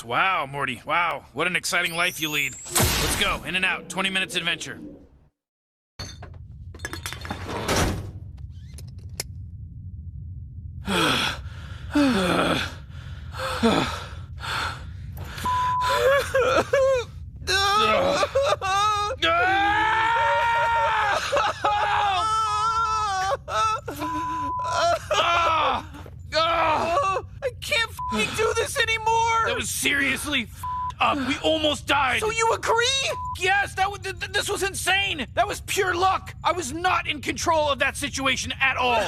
Wow, Morty. Wow, what an exciting life you lead. Let's go, in and out, 20 minutes adventure. I can't do this anymore! That was seriously up. We almost died. So you agree? Yes, this was insane. That was pure luck. I was not in control of that situation at all.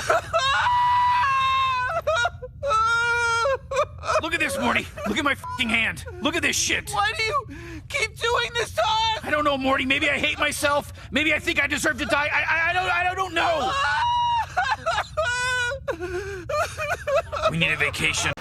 Look at this, Morty. Look at my fucking hand. Look at this shit. Why do you keep doing this to us? I don't know, Morty. Maybe I hate myself. Maybe I think I deserve to die. I don't know. We need a vacation.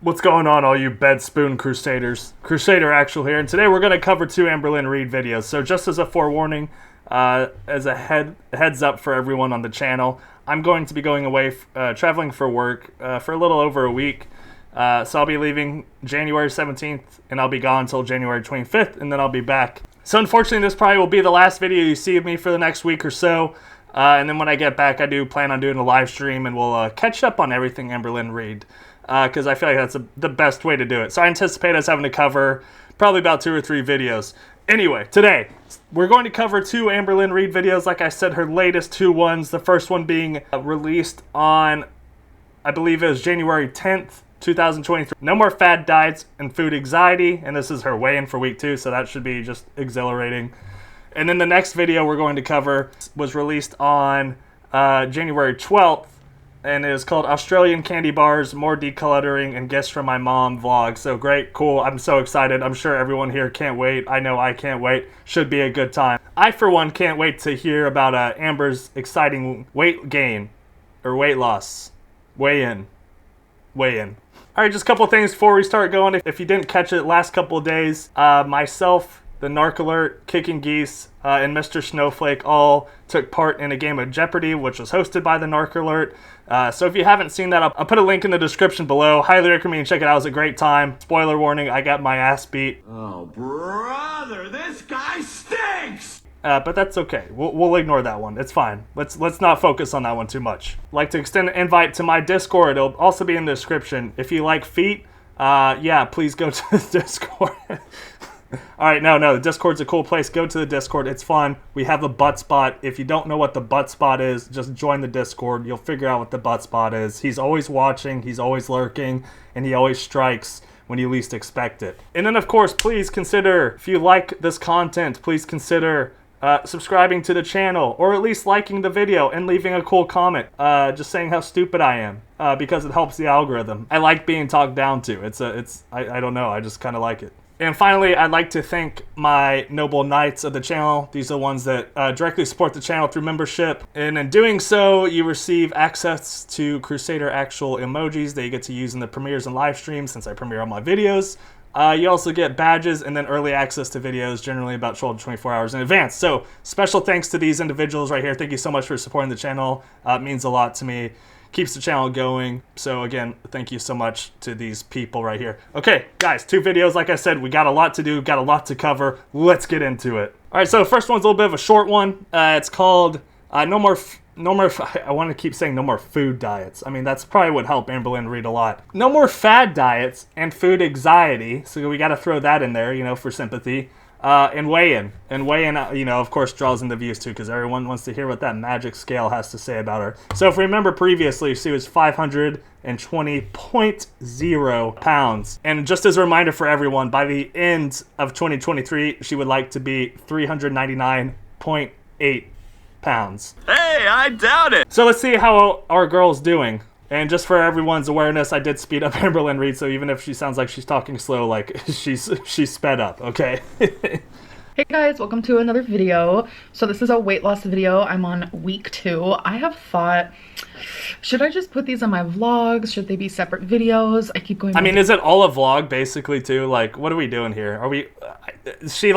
What's going on, all you bed spoon crusaders? Crusader Actual here, and today we're going to cover 2 Amberlynn Reid videos. So just as a forewarning, as a heads up for everyone on the channel, I'm going to be going away, traveling for work for a little over a week. So I'll be leaving January 17th, and I'll be gone until January 25th, and then I'll be back. So unfortunately, this probably will be the last video you see of me for the next week or so. And then when I get back, I do plan on doing a live stream, and we'll catch up on everything Amberlynn Reid. Because I feel like that's the best way to do it. So I anticipate us having to cover probably about 2 or 3 videos. Anyway, today, we're going to cover 2 Amberlynn Reid videos. Like I said, her latest 2 ones. The first one being released on, I believe it was January 10th, 2023. No more fad diets and food anxiety. And this is her weigh-in for week 2, so that should be just exhilarating. And then the next video we're going to cover was released on January 12th. And it is called Australian Candy Bars, More Decluttering, and Gifts from My Mom vlog. So great, cool, I'm so excited. I'm sure everyone here can't wait. I know I can't wait. Should be a good time. I, for one, can't wait to hear about Amber's exciting weight gain, or weight loss. Weigh-in. Alright, just a couple things before we start going. If you didn't catch it last couple of days, myself, the Narc Alert, Kicking Geese, and Mr. Snowflake all took part in a game of Jeopardy, which was hosted by the Narc Alert. So if you haven't seen that, I'll put a link in the description below. Highly recommend you check it out. It was a great time. Spoiler warning, I got my ass beat. Oh, brother, this guy stinks! But that's okay. We'll ignore that one. It's fine. Let's not focus on that one too much. I'd like to extend an invite to my Discord. It'll also be in the description. If you like feet, yeah, please go to the Discord. Alright, no, the Discord's a cool place. Go to the Discord. It's fun. We have a butt spot. If you don't know what the butt spot is, just join the Discord. You'll figure out what the butt spot is. He's always watching, he's always lurking, and he always strikes when you least expect it. And then, of course, please consider, if you like this content, please consider subscribing to the channel, or at least liking the video and leaving a cool comment, just saying how stupid I am, because it helps the algorithm. I like being talked down to. I don't know, I just kind of like it. And finally, I'd like to thank my noble knights of the channel. These are the ones that directly support the channel through membership. And in doing so, you receive access to Crusader Actual emojis that you get to use in the premieres and live streams, since I premiere all my videos. You also get badges and then early access to videos, generally about 12 to 24 hours in advance. So special thanks to these individuals right here. Thank you so much for supporting the channel. It means a lot to me. Keeps the channel going. So again, thank you so much to these people right here. Okay, guys, 2 videos. Like I said, we got a lot to do, got a lot to cover. Let's get into it. All right, so the first one's a little bit of a short one. It's called No More. I want to keep saying no more food diets. I mean, that's probably would help Amberlynn Reid a lot. No more fad diets and food anxiety. So we got to throw that in there, you know, for sympathy. And weigh-in. And weigh-in, you know, of course, draws in the views too, because everyone wants to hear what that magic scale has to say about her. So if we remember previously, she was 520.0 pounds. And just as a reminder for everyone, by the end of 2023, she would like to be 399.8 pounds. Hey, I doubt it! So let's see how our girl's doing. And just for everyone's awareness, I did speed up Amberlynn Reid, so even if she sounds like she's talking slow, like, she's sped up, okay? Hey guys, welcome to another video. So this is a weight loss video. I'm on week 2. I have thought, should I just put these on my vlogs? Should they be separate videos? I keep going. I mean, is it all a vlog basically too? Like, what are we doing here? Are we? She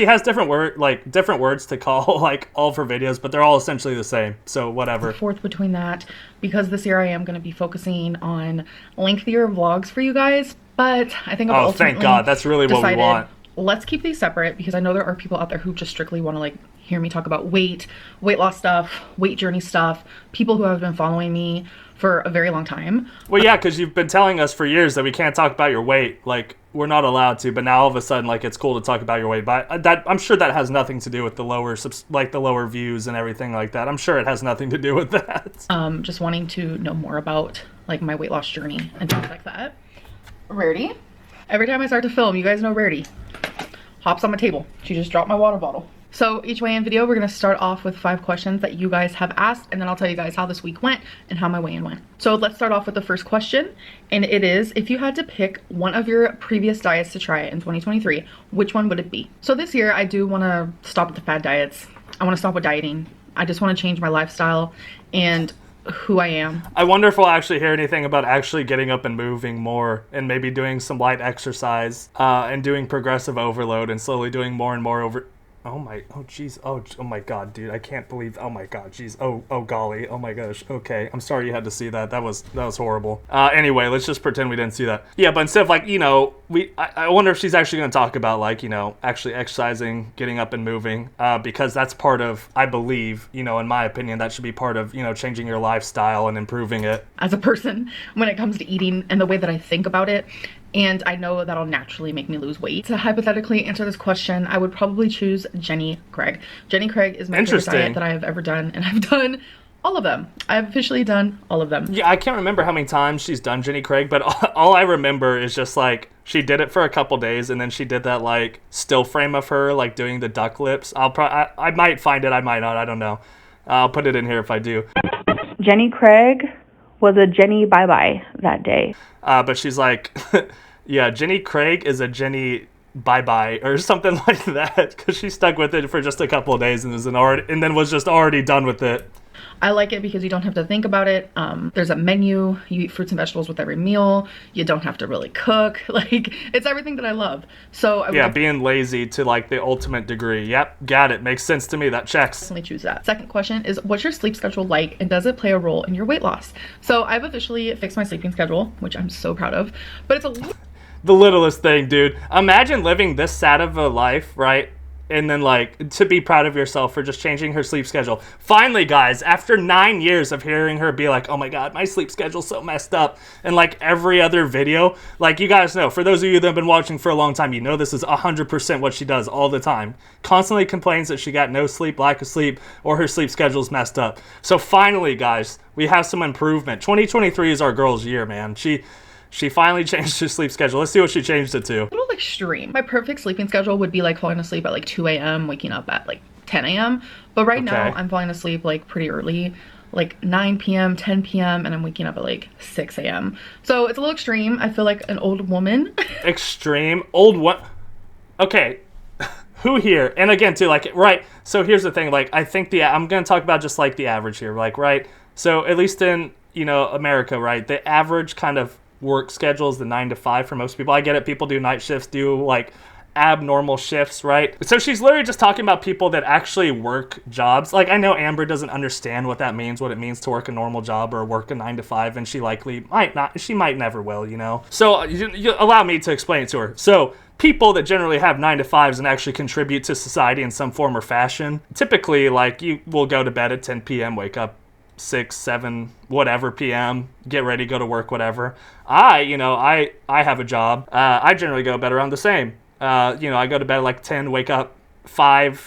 has different words to call like all of her videos, but they're all essentially the same. So whatever. Forth between that, because this year I am going to be focusing on lengthier vlogs for you guys. But I think I've ultimately thank God, that's really what we want. Let's keep these separate because I know there are people out there who just strictly want to like hear me talk about weight loss stuff, weight journey stuff, people who have been following me for a very long time. Well, yeah, because you've been telling us for years that we can't talk about your weight. Like, we're not allowed to, but now all of a sudden, like, it's cool to talk about your weight. But that, I'm sure that has nothing to do with the lower views and everything like that. I'm sure it has nothing to do with that. Just wanting to know more about like my weight loss journey and things like that. Rarity. Every time I start to film, you guys know Rarity hops on my table. She just dropped my water bottle. So each weigh-in video, we're going to start off with 5 questions that you guys have asked, and then I'll tell you guys how this week went and how my weigh-in went. So let's start off with the first question, and it is, if you had to pick one of your previous diets to try in 2023, which one would it be? So this year, I do want to stop with the fad diets. I want to stop with dieting. I just want to change my lifestyle and who I am. I wonder if we'll actually hear anything about actually getting up and moving more and maybe doing some light exercise and doing progressive overload and slowly doing more and more over. Oh jeez. Oh my God, dude. I can't believe. Oh my God, jeez. Oh golly. Oh my gosh. Okay. I'm sorry you had to see that. That was horrible. Anyway, let's just pretend we didn't see that. Yeah, but instead of like, I wonder if she's actually going to talk about like, actually exercising, getting up and moving, because that's part of, I believe, in my opinion, that should be part of, changing your lifestyle and improving it. As a person, when it comes to eating and the way that I think about it, and I know that'll naturally make me lose weight. To hypothetically answer this question, I would probably choose Jenny Craig. Jenny Craig is my favorite diet that I have ever done, and I've done all of them. I've officially done all of them. Yeah, I can't remember how many times she's done Jenny Craig, but all I remember is just like she did it for a couple days, and then she did that like still frame of her like doing the duck lips. I might find it, I might not, I don't know. I'll put it in here if I do. Jenny Craig was a Jenny bye-bye that day. But she's like, yeah, Jenny Craig is a Jenny bye-bye or something like that, because she stuck with it for just a couple of days and then was just already done with it. I like it because you don't have to think about it. There's a menu. You eat fruits and vegetables with every meal. You don't have to really cook. Like, it's everything that I love. So being lazy to like the ultimate degree. Yep, got it. Makes sense to me. That checks. Definitely choose that. Second question is, what's your sleep schedule like, and does it play a role in your weight loss? So I've officially fixed my sleeping schedule, which I'm so proud of. But it's the littlest thing, dude. Imagine living this sad of a life, right? And then, like, to be proud of yourself for just changing her sleep schedule. Finally, guys, after 9 years of hearing her be like, oh my God, my sleep schedule's so messed up. And, like, every other video, like, you guys know, for those of you that have been watching for a long time, you know this is 100% what she does all the time. Constantly complains that she got no sleep, lack of sleep, or her sleep schedule's messed up. So finally, guys, we have some improvement. 2023 is our girl's year, man. She finally changed her sleep schedule. Let's see what she changed it to. a little extreme. My perfect sleeping schedule would be like falling asleep at like 2 a.m., waking up at like 10 a.m. But right now I'm falling asleep like pretty early, like 9 p.m., 10 p.m., and I'm waking up at like 6 a.m. So it's a little extreme. I feel like an old woman. Extreme? Old what? Okay. Who here? And again, too, like, right. So here's the thing. Like, I think I'm going to talk about just like the average here. Like, right. So at least in, America, right, the average kind of work schedule is the 9 to 5 for most people. I get it. People do night shifts, do like abnormal shifts, right? So she's literally just talking about people that actually work jobs. Like, I know Amber doesn't understand what that means, what it means to work a normal job or work a 9 to 5, and she likely might not. She might never will, So you allow me to explain it to her. So people that generally have 9 to 5s and actually contribute to society in some form or fashion, typically, like, you will go to bed at 10 p.m., wake up 6, 7, whatever p.m., get ready, go to work, whatever. I have a job. I generally go to bed around the same. I go to bed at like 10, wake up 5:15,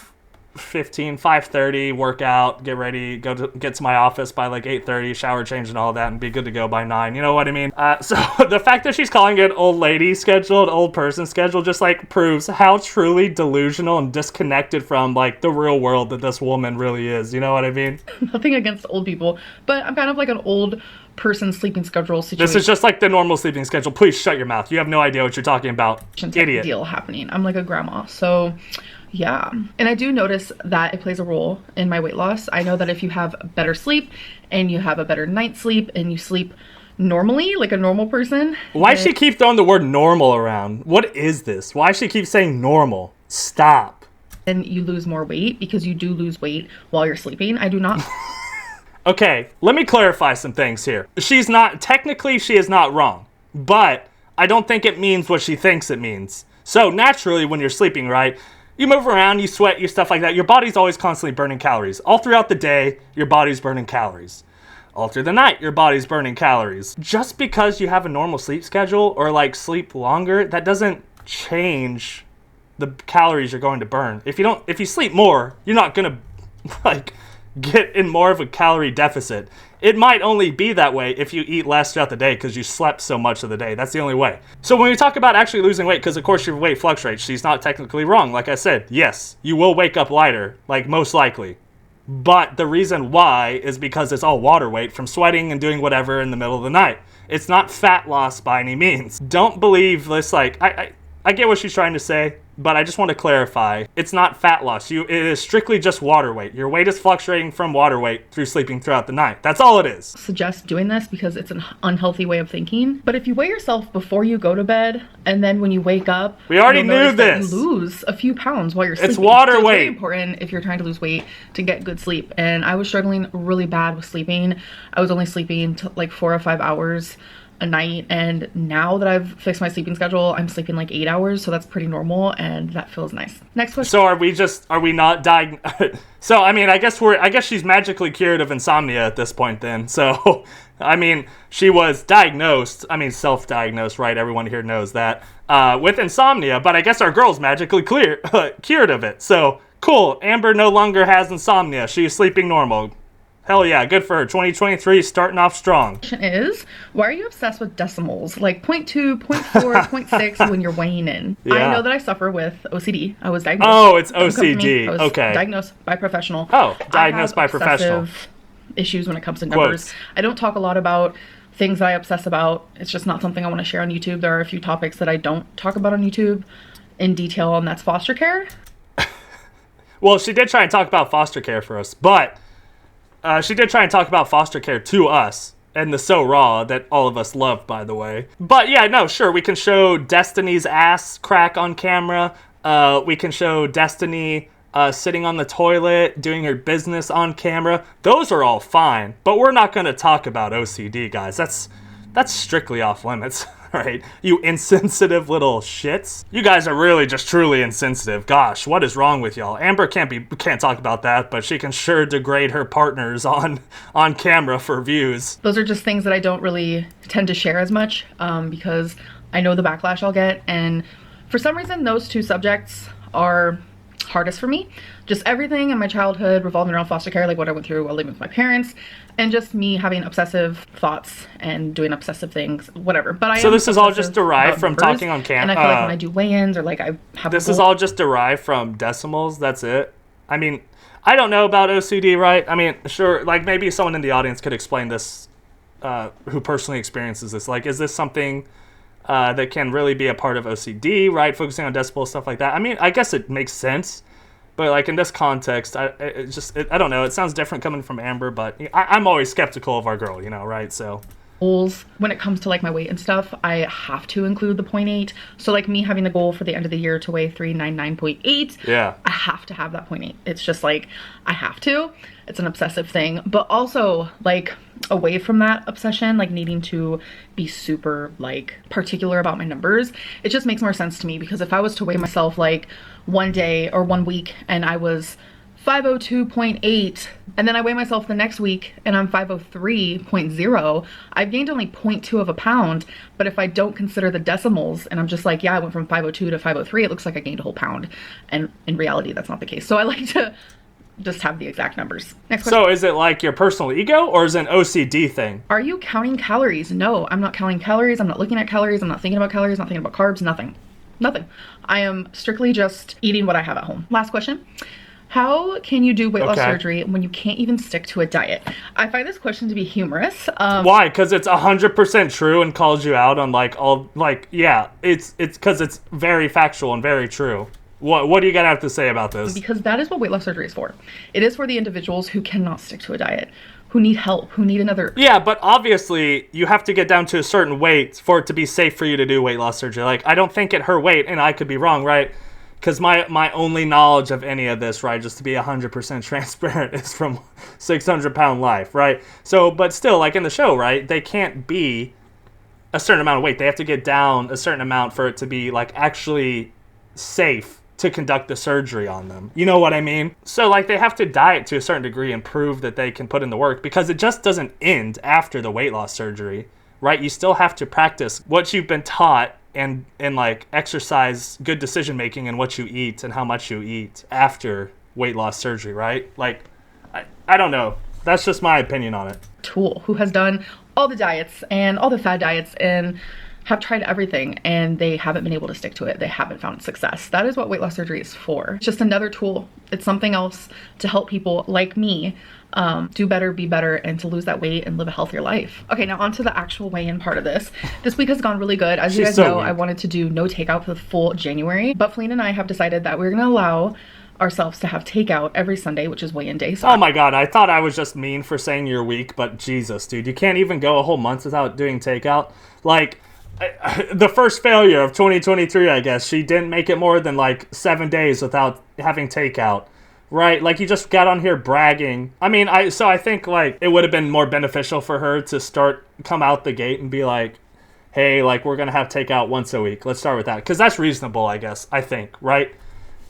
5:30, work out, get ready, get to my office by like 8:30, shower, change and all that, and be good to go by 9. You know what I mean? So the fact that she's calling it old lady schedule, an old person schedule, just like proves how truly delusional and disconnected from like the real world that this woman really is. You know what I mean? Nothing against old people, but I'm kind of like an old person sleeping schedule situation. This is just like the normal sleeping schedule. Please shut your mouth. You have no idea what you're talking about. Idiot. Deal happening. I'm like a grandma, so Yeah. And I do notice that it plays a role in my weight loss. I know that if you have better sleep and you have a better night's sleep and you sleep normally, like a normal person. Why she keep throwing the word normal around? What is this? Why she keep saying normal? Stop. And you lose more weight because you do lose weight while you're sleeping. I do not. Okay, let me clarify some things here. She is not wrong, but I don't think it means what she thinks it means. So naturally, when you're sleeping, right, you move around, you sweat, you stuff like that. Your body's always constantly burning calories. All throughout the day, your body's burning calories. All through the night, your body's burning calories. Just because you have a normal sleep schedule or like sleep longer, that doesn't change the calories you're going to burn. If you sleep more, you're not gonna like get in more of a calorie deficit. It might only be that way if you eat less throughout the day because you slept so much of the day. That's the only way. So when we talk about actually losing weight, because of course your weight fluctuates, she's not technically wrong. Like I said, yes, you will wake up lighter, like most likely. But the reason why is because it's all water weight from sweating and doing whatever in the middle of the night. It's not fat loss by any means. Don't believe this, like, I get what she's trying to say, but I just want to clarify. It's not fat loss. It is strictly just water weight. Your weight is fluctuating from water weight through sleeping throughout the night. That's all it is. Suggest doing this because it's an unhealthy way of thinking. But if you weigh yourself before you go to bed, and then when you wake up, we already you'll knew notice that this. You lose a few pounds while you're sleeping. It's water so it's weight. very important if you're trying to lose weight to get good sleep. And I was struggling really bad with sleeping. I was only sleeping like 4 or 5 hours a night, and now that I've fixed my sleeping schedule, I'm sleeping like 8 hours, so that's pretty normal, and that feels nice. Next question. So are we not diagnosed? So I mean, I guess she's magically cured of insomnia at this point then. So I mean, she was diagnosed, self-diagnosed, right? Everyone here knows that, with insomnia, but I guess our girl's magically cured of it. So cool, Amber no longer has insomnia. She's sleeping normal. Hell yeah, good for her. 2023 starting off strong. Question is, why are you obsessed with decimals? Like 0.2, 0.4, 0.6 when you're weighing in. Yeah. I know that I suffer with OCD. I was diagnosed. Oh, it's Don't come to me. OCD. I was Okay. diagnosed by a professional. Oh, I diagnosed have by a professional. obsessive issues when it comes to numbers. Quotes. I don't talk a lot about things that I obsess about. It's just not something I want to share on YouTube. There are a few topics that I don't talk about on YouTube in detail, and that's foster care. Well, she did try and talk about foster care for us, but she did try and talk about foster care to us and the So Raw that all of us love, by the way. But yeah, no, sure, we can show Destiny's ass crack on camera. We can show Destiny sitting on the toilet, doing her business on camera. Those are all fine, but we're not going to talk about OCD, guys. That's strictly off limits. Right, you insensitive little shits. You guys are really just truly insensitive. Gosh, what is wrong with y'all? Amber can't talk about that, but she can sure degrade her partners on camera for views. Those are just things that I don't really tend to share as much because I know the backlash I'll get, and for some reason those two subjects are hardest for me. Just everything in my childhood revolving around foster care, like what I went through while living with my parents, and just me having obsessive thoughts and doing obsessive things, whatever. But so this is all just derived from talking on camera. And I feel like when I do weigh-ins or like I have this is all just derived from decimals. That's it. I mean, I don't know about OCD, right? I mean, sure, like maybe someone in the audience could explain this, who personally experiences this. Like, is this something that can really be a part of OCD, right? Focusing on decibels, stuff like that. I mean, I guess it makes sense, but like in this context, I don't know. It sounds different coming from Amber, but I'm always skeptical of our girl, right? So goals when it comes to like my weight and stuff, I have to include the 0.8. So like me having the goal for the end of the year to weigh 399.8. Yeah, I have to have that 0.8. It's just like I have to. It's an obsessive thing, but also like away from that obsession, like needing to be super like particular about my numbers, it just makes more sense to me, because if I was to weigh myself like one day or 1 week and I was 502.8 and then I weigh myself the next week and I'm 503.0, I've gained only 0.2 of a pound. But if I don't consider the decimals and I'm just like, yeah, I went from 502 to 503, it looks like I gained a whole pound, and in reality that's not the case. So I like to just have the exact numbers. Next question. So is it like your personal ego, or is it an OCD thing? Are you counting calories? No, I'm not counting calories. I'm not looking at calories. I'm not thinking about calories. Not thinking about carbs. Nothing. I am strictly just eating what I have at home. Last question. How can you do weight loss surgery when you can't even stick to a diet? I find this question to be humorous. Why? Because it's 100% true and calls you out on like all, like, yeah, it's because it's very factual and very true. What do you got to have to say about this? Because that is what weight loss surgery is for. It is for the individuals who cannot stick to a diet, who need help, who need another. Yeah, but obviously you have to get down to a certain weight for it to be safe for you to do weight loss surgery. Like, I don't think at her weight, and I could be wrong, right? Because my only knowledge of any of this, right, just to be 100% transparent, is from 600-pound life, right? So, but still, like in the show, right, they can't be a certain amount of weight. They have to get down a certain amount for it to be, like, actually safe to conduct the surgery on them. You know what I mean? So, like, they have to diet to a certain degree and prove that they can put in the work, because it just doesn't end after the weight loss surgery, right? You still have to practice what you've been taught and like exercise good decision making and what you eat and how much you eat after weight loss surgery, right? Like, I don't know. That's just my opinion on it. Tool who has done all the diets and all the fad diets and have tried everything, and they haven't been able to stick to it. They haven't found success. That is what weight loss surgery is for. It's just another tool. It's something else to help people like me do better, be better, and to lose that weight and live a healthier life. Okay, now on to the actual weigh-in part of this. This week has gone really good. As you guys know, I wanted to do no takeout for the full January, but Feline and I have decided that we're gonna allow ourselves to have takeout every Sunday, which is weigh-in day. So oh my god, I thought I was just mean for saying you're weak, but Jesus, dude, you can't even go a whole month without doing takeout. Like, the first failure of 2023, I guess, she didn't make it more than like 7 days without having takeout, right? Like, you just got on here bragging. I mean, I think like it would have been more beneficial for her to come out the gate and be like, hey, like, we're gonna have takeout once a week. Let's start with that, because that's reasonable, I guess, I think, right?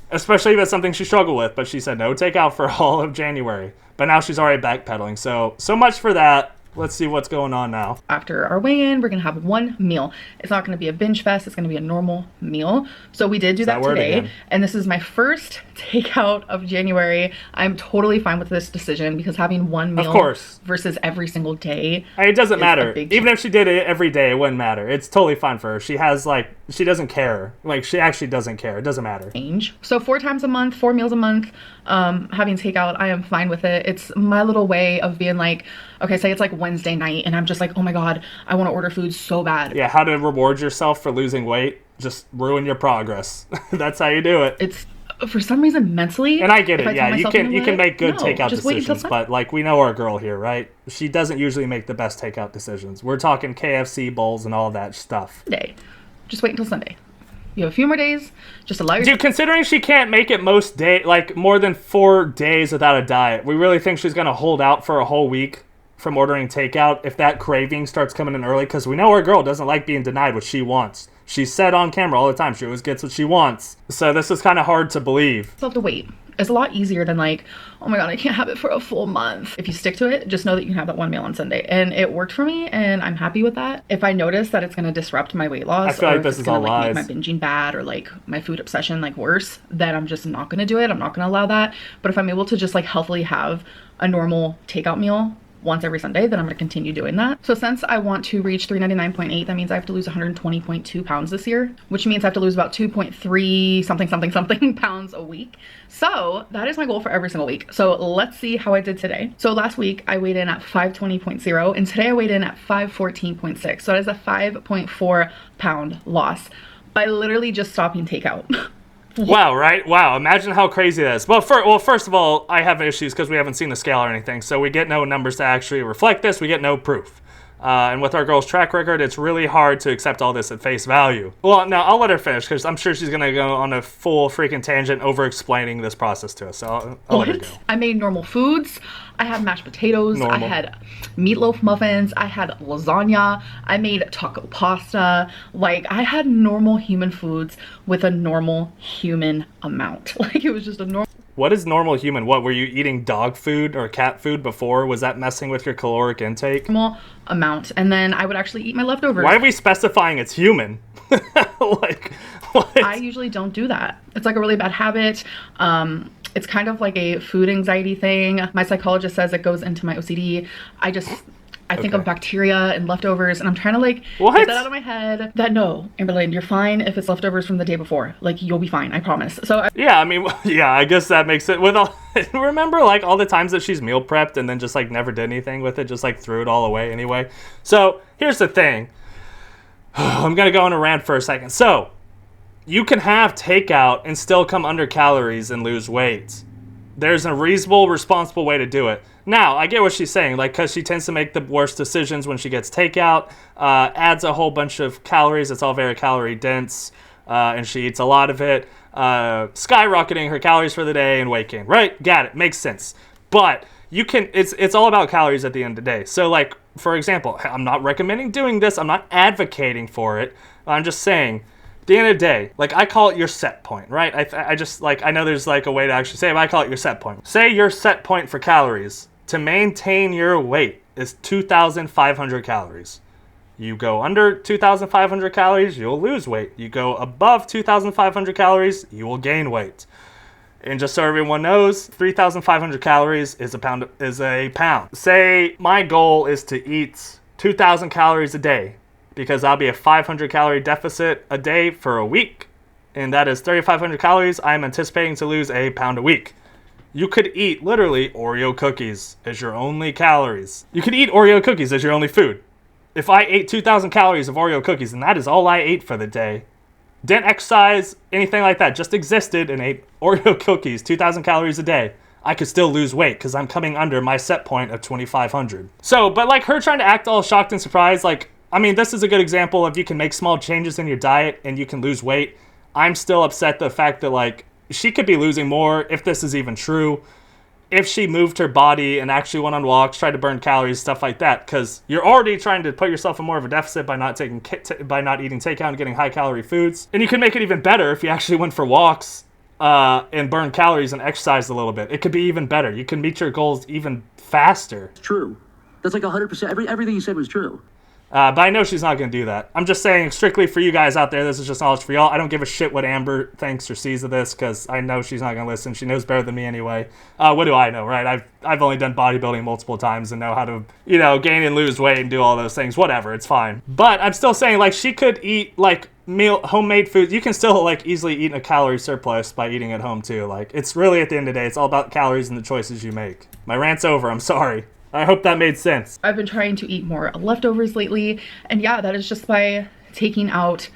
Especially if it's something she struggled with. But she said no takeout for all of January, but now she's already backpedaling. So much for that. Let's see what's going on now. After our weigh-in, we're gonna have one meal. It's not gonna be a binge fest, it's gonna be a normal meal. So we did do that today, and this is my first takeout of January. I'm totally fine with this decision, because having one meal, of course, versus every single day, it doesn't matter. Even if she did it every day, it wouldn't matter. It's totally fine for her. She has, like, she doesn't care. Like, she actually doesn't care. It doesn't matter. So 4 times a month, 4 meals a month, having takeout, I am fine with it. It's my little way of being like, okay, say it's like Wednesday night and I'm just like, oh my god, I want to order food so bad. Yeah, how to reward yourself for losing weight? Just ruin your progress. That's how you do it. It's, for some reason, mentally, and I get it. Yeah, you can make good takeout decisions, but like, we know our girl here, right? She doesn't usually make the best takeout decisions. We're talking KFC bowls and all that stuff. Just wait until Sunday. You have a few more days. Just allow yourself. Dude, considering she can't make it more than 4 days without a diet, we really think she's gonna hold out for a whole week from ordering takeout if that craving starts coming in early, because we know our girl doesn't like being denied what she wants. She said on camera all the time she always gets what she wants. So this is kind of hard to believe. You have to wait. It's a lot easier than like, oh my god, I can't have it for a full month. If you stick to it, just know that you can have that one meal on Sunday. And it worked for me, and I'm happy with that. If I notice that it's going to disrupt my weight loss, I feel like this is all lies, make my binging bad, or like my food obsession like worse, then I'm just not going to do it. I'm not going to allow that. But if I'm able to just like healthily have a normal takeout meal once every Sunday, then I'm going to continue doing that. So since I want to reach 399.8, that means I have to lose 120.2 pounds this year, which means I have to lose about 2.3 something pounds a week. So that is my goal for every single week. So let's see how I did today. So last week I weighed in at 520.0, and today I weighed in at 514.6. So that is a 5.4 pound loss by literally just stopping takeout. Wow, right? Wow, imagine how crazy that is. Well, first of all, I have issues because we haven't seen the scale or anything, so we get no numbers to actually reflect this. We get no proof. And with our girl's track record, it's really hard to accept all this at face value. Well, now, I'll let her finish, because I'm sure she's going to go on a full freaking tangent over-explaining this process to us, so I'll let her go. I made normal foods. I had mashed potatoes. I had meatloaf muffins. I had lasagna. I made taco pasta. Like, I had normal human foods with a normal human amount. Like, it was just a normal... What is normal human? What, were you eating dog food or cat food before? Was that messing with your caloric intake? Normal amount. And then I would actually eat my leftovers. Why are we specifying it's human? Like, what? I usually don't do that. It's like a really bad habit. It's kind of like a food anxiety thing. My psychologist says it goes into my OCD. I think of bacteria and leftovers, and I'm trying to like get that out of my head. That no, Amberlynn, you're fine if it's leftovers from the day before. Like, you'll be fine, I promise. So yeah, I mean, yeah, I guess that makes it. With all, remember like all the times that she's meal prepped and then just like never did anything with it, just like threw it all away anyway. So here's the thing. I'm gonna go on a rant for a second. So you can have takeout and still come under calories and lose weight. There's a reasonable, responsible way to do it. Now, I get what she's saying, like, because she tends to make the worst decisions when she gets takeout, adds a whole bunch of calories. It's all very calorie dense, and she eats a lot of it, skyrocketing her calories for the day and weight gain. Right? Got it. Makes sense. But you can, it's all about calories at the end of the day. So, like, for example, I'm not recommending doing this. I'm not advocating for it. I'm just saying, at the end of the day, like, I call it your set point, right? I just, like, I know there's, like, a way to actually say it, but I call it your set point. Say your set point for calories to maintain your weight is 2,500 calories. You go under 2,500 calories, you'll lose weight. You go above 2,500 calories, you will gain weight. And just so everyone knows, 3,500 calories is a pound. Say my goal is to eat 2,000 calories a day, because that'll be a 500 calorie deficit a day for a week, and that is 3,500 calories. I'm anticipating to lose a pound a week. You could eat literally Oreo cookies as your only calories. You could eat Oreo cookies as your only food. If I ate 2,000 calories of Oreo cookies and that is all I ate for the day, didn't exercise, anything like that, just existed and ate Oreo cookies, 2,000 calories a day, I could still lose weight because I'm coming under my set point of 2,500. So, but like her trying to act all shocked and surprised, like, I mean, this is a good example of you can make small changes in your diet and you can lose weight. I'm still upset the fact that, like, she could be losing more, if this is even true, if she moved her body and actually went on walks, tried to burn calories, stuff like that, because you're already trying to put yourself in more of a deficit by not eating takeout and getting high calorie foods. And you can make it even better if you actually went for walks and burned calories and exercised a little bit. It could be even better. You can meet your goals even faster. It's true. That's like 100%. Everything you said was true. But I know she's not going to do that. I'm just saying, strictly for you guys out there, this is just knowledge for y'all. I don't give a shit what Amber thinks or sees of this, because I know she's not going to listen. She knows better than me anyway. What do I know, right? I've only done bodybuilding multiple times and know how to, you know, gain and lose weight and do all those things. Whatever, it's fine. But I'm still saying, like, she could eat, like, homemade food. You can still, like, easily eat a calorie surplus by eating at home, too. Like, it's really, at the end of the day, it's all about calories and the choices you make. My rant's over. I'm sorry. I hope that made sense. I've been trying to eat more leftovers lately, and yeah, that is just by taking out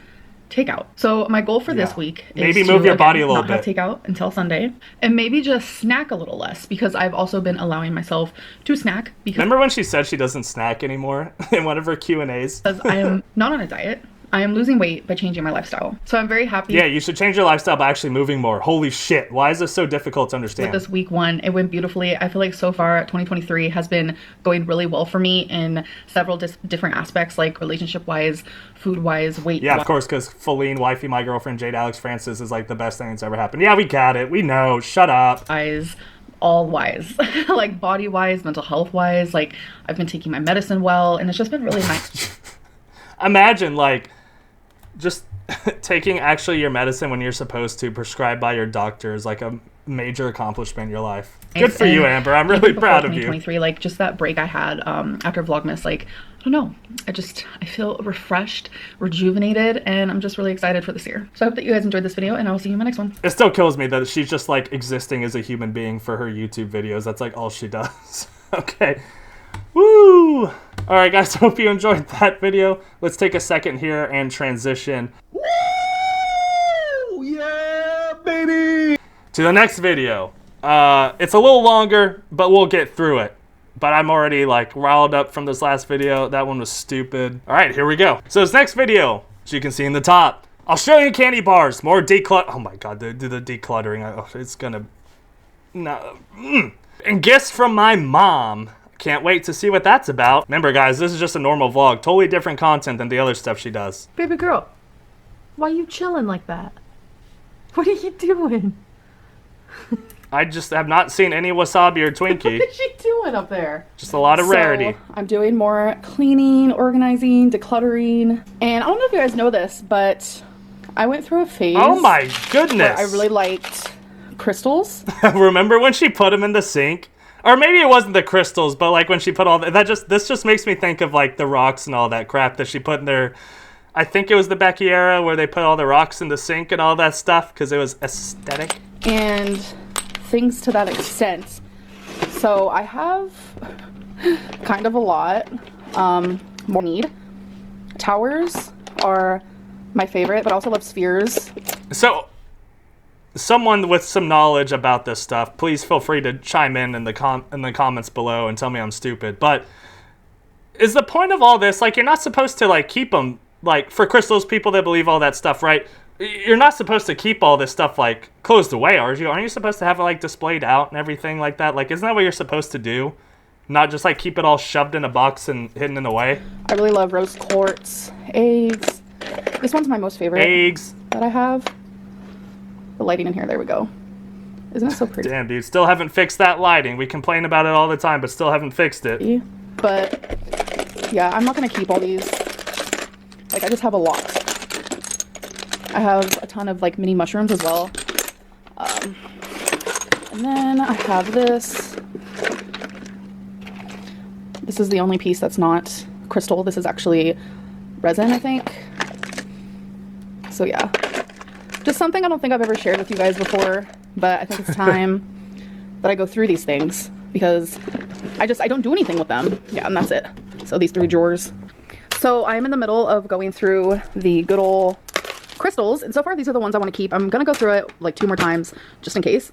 takeout. So my goal for this week is maybe move your body a little not have takeout until Sunday, and maybe just snack a little less, because I've also been allowing myself to snack. Because remember when she said she doesn't snack anymore in one of her Q&As? Because I am not on a diet. I am losing weight by changing my lifestyle. So I'm very happy. Yeah, you should change your lifestyle by actually moving more. Holy shit. Why is this so difficult to understand? With this week one, it went beautifully. I feel like so far 2023 has been going really well for me in several different aspects, like relationship-wise, food-wise, weight-wise. Yeah, of course, because Feline, wifey, my girlfriend, Jade Alex Francis, is like the best thing that's ever happened. Yeah, we got it. We know. Shut up. All wise. Like body-wise, mental health-wise. Like, I've been taking my medicine well, and it's just been really nice. Imagine, like, just taking actually your medicine when you're supposed to, prescribed by your doctor, is like a major accomplishment in your life. Good for you, Amber. I'm really proud of you. 2023, like, just that break I had after Vlogmas, like, I don't know. I feel refreshed, rejuvenated, and I'm just really excited for this year. So I hope that you guys enjoyed this video, and I will see you in my next one. It still kills me that she's just, like, existing as a human being for her YouTube videos. That's, like, all she does. Okay. Woo! Alright guys, hope you enjoyed that video. Let's take a second here and transition Yeah, baby! to the next video. It's a little longer, but we'll get through it. But I'm already, like, riled up from this last video. That one was stupid. Alright, here we go. So this next video, as you can see in the top, Australian candy bars, more oh my god, the decluttering, it's gonna, no. And gifts from my mom. Can't wait to see what that's about. Remember guys, this is just a normal vlog. Totally different content than the other stuff she does. Baby girl, why you chilling like that? What are you doing? I just have not seen any wasabi or Twinkie. What is she doing up there? Just a lot of rarity. So, I'm doing more cleaning, organizing, decluttering. And I don't know if you guys know this, but I went through a phase. Oh my goodness. I really liked crystals. Remember when she put them in the sink? Or maybe it wasn't the crystals, but like when she put all this just makes me think of like the rocks and all that crap that she put in there. I think it was the Becky era where they put all the rocks in the sink and all that stuff because it was aesthetic. And things to that extent. So I have kind of a lot. More need. Towers are my favorite, but I also love spheres. So, someone with some knowledge about this stuff, please feel free to chime in the comments below and tell me I'm stupid. But is the point of all this, like, you're not supposed to, like, keep them, like, for crystals, people that believe all that stuff, right? You're not supposed to keep all this stuff, like, closed away, are you? Aren't you supposed to have it, like, displayed out and everything like that? Like, isn't that what you're supposed to do? Not just, like, keep it all shoved in a box and hidden in a way? I really love rose quartz, eggs. This one's my most favorite. Eggs. That I have. The lighting in here, there we go. Isn't it so pretty? Damn, dude, still haven't fixed that lighting. We complain about it all the time, but still haven't fixed it. But, yeah, I'm not going to keep all these. Like, I just have a lot. I have a ton of, like, mini mushrooms as well. And then I have this. This is the only piece that's not crystal. This is actually resin, I think. So, yeah. Just something I don't think I've ever shared with you guys before, but I think it's time that I go through these things because I don't do anything with them. Yeah, and that's it. So these 3 drawers. So I'm in the middle of going through the good old crystals, and so far these are the ones I want to keep. I'm gonna go through it like 2 more times just in case.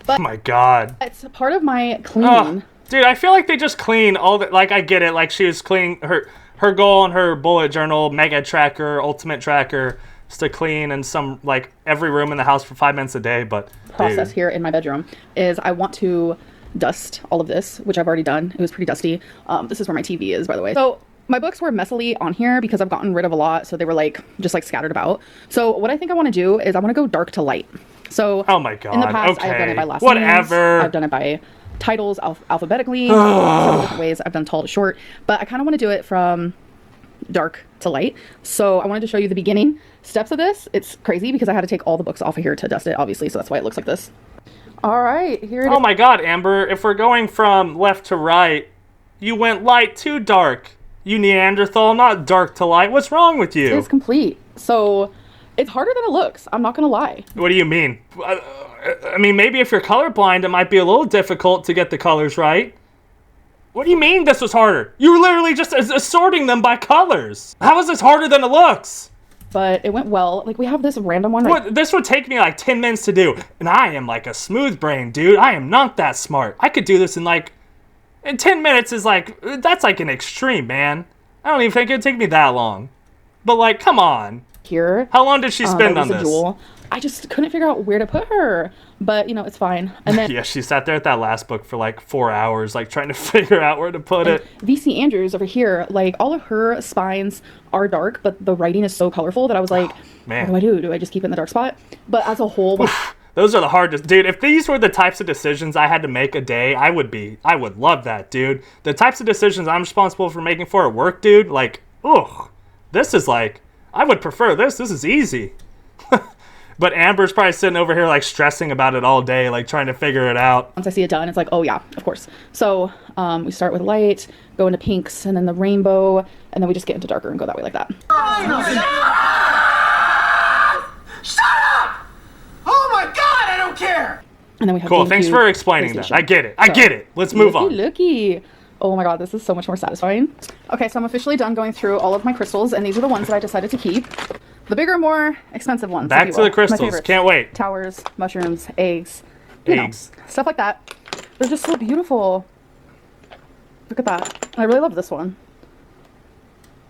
But oh my god. It's part of my cleaning. Dude, I feel like they just clean all the, like, I get it, like she was cleaning her goal on her bullet journal, mega tracker, ultimate tracker, is to clean in some, like, every room in the house for 5 minutes a day, but process dude. Here in my bedroom is I want to dust all of this, which I've already done. It was pretty dusty. This is where my TV is, by the way. So my books were messily on here because I've gotten rid of a lot, so they were like just like scattered about. So what I think I want to do is I want to go dark to light. So oh my god, in the past okay. I've done it by last whatever names. I've done it by titles alphabetically, several different ways. I've done tall to short, but I kind of want to do it from dark to light. So I wanted to show you the beginning steps of this. It's crazy because I had to take all the books off of here to dust it, obviously, so that's why it looks like this. All right, here it is. Oh my god, Amber, if we're going from left to right, you went light to dark. You Neanderthal, not dark to light. What's wrong with you? It's complete. So it's harder than it looks. I'm not gonna lie. What do you mean? I mean, maybe if you're colorblind, it might be a little difficult to get the colors right. What do you mean this was harder? You were literally just assorting them by colors. How is this harder than it looks? But it went well. Like, we have this random one. Right. This would take me like 10 minutes to do. And I am like a smooth brain, dude. I am not that smart. I could do this in like... In 10 minutes is like... That's like an extreme, man. I don't even think it'd take me that long. But like, come on. Here. How long did she spend on this? Jewel. I just couldn't figure out where to put her. But, you know, it's fine. And then... yeah, she sat there at that last book for like 4 hours, like trying to figure out where to put it. VC Andrews over here, like, all of her spines are dark, but the writing is so colorful that I was like, man. What do? Do I just keep it in the dark spot? But as a whole... Those are the hardest. Dude, if these were the types of decisions I had to make a day, I would love that, dude. The types of decisions I'm responsible for making for at work, dude, like, ugh. This is like, I would prefer this. This is easy. But Amber's probably sitting over here, like, stressing about it all day, like, trying to figure it out. Once I see it done, it's like, oh, yeah, of course. So we start with light, go into pinks, and then the rainbow, and then we just get into darker and go that way like that. Shut up! Oh my god, I don't care! And then we have cool, thanks for explaining that. I get it. I get it. Let's move on. Looky. Oh my god, this is so much more satisfying. Okay, so I'm officially done going through all of my crystals, and these are the ones that I decided to keep. The bigger, more expensive ones. Back to the crystals. Can't wait. Towers, mushrooms, eggs. You know, stuff like that. They're just so beautiful. Look at that. I really love this one.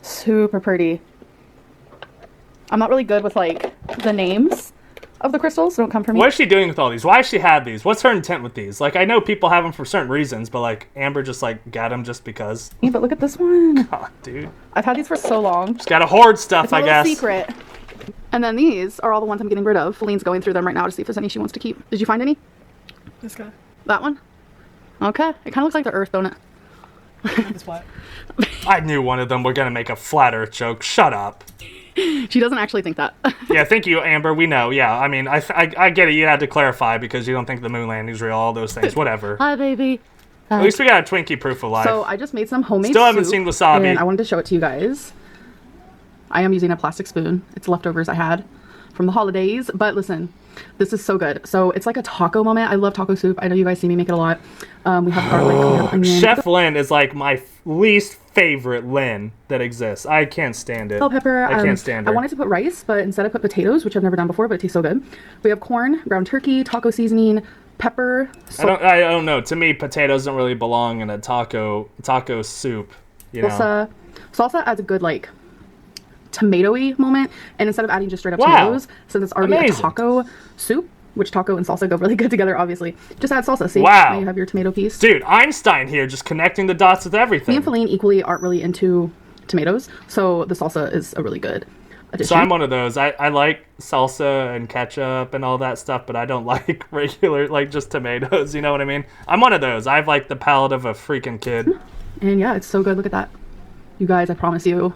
Super pretty. I'm not really good with, like, the names of the crystals, so don't come for me. What is she doing with all these? Why does she have these? What's her intent with these? Like, I know people have them for certain reasons, but, like, Amber just, like, got them just because. Yeah, but look at this one. God, dude. I've had these for so long. Just gotta hoard stuff, It's a I guess. secret. And then these are all the ones I'm getting rid of. Feline's going through them right now to see if there's any she wants to keep. Did you find any? This guy. That one? Okay. It kind of looks like the earth, don't it? It's flat. I knew one of them were gonna make a flat earth joke. Shut up. She doesn't actually think that. Yeah, thank you, Amber. We know. Yeah, I mean, I get it. You had to clarify because you don't think the moon landing's real, all those things. Whatever. Hi, baby. At least we got a Twinkie proof of life. So I just made some homemade Still haven't soup, seen wasabi. and I wanted to show it to you guys. I am using a plastic spoon. It's leftovers I had from the holidays. But listen, this is so good. So it's like a taco moment. I love taco soup. I know you guys see me make it a lot. We have garlic, onion, Chef Lynn is like my least favorite Lynn that exists. I can't stand it. bell pepper. I can't stand her. I wanted to put rice, but instead I put potatoes, which I've never done before, but it tastes so good. We have corn, ground turkey, taco seasoning, pepper. I don't know. To me, potatoes don't really belong in a taco soup. You know? Salsa adds a good like tomatoey moment, and instead of adding just straight up Wow. tomatoes, since it's already Amazing. a taco soup, which taco and salsa go really good together, obviously, just add salsa. See, Wow. now you have your tomato piece. Dude, Einstein here, just connecting the dots with Me everything. and Feline equally aren't really into tomatoes, so the salsa is a really good addition. So I'm one of those. I like salsa and ketchup and all that stuff, but I don't like regular, like just tomatoes. You know what I mean? I'm one of those. I have like the palate of a freaking kid. And yeah, it's so good. Look at that. You guys, I promise you,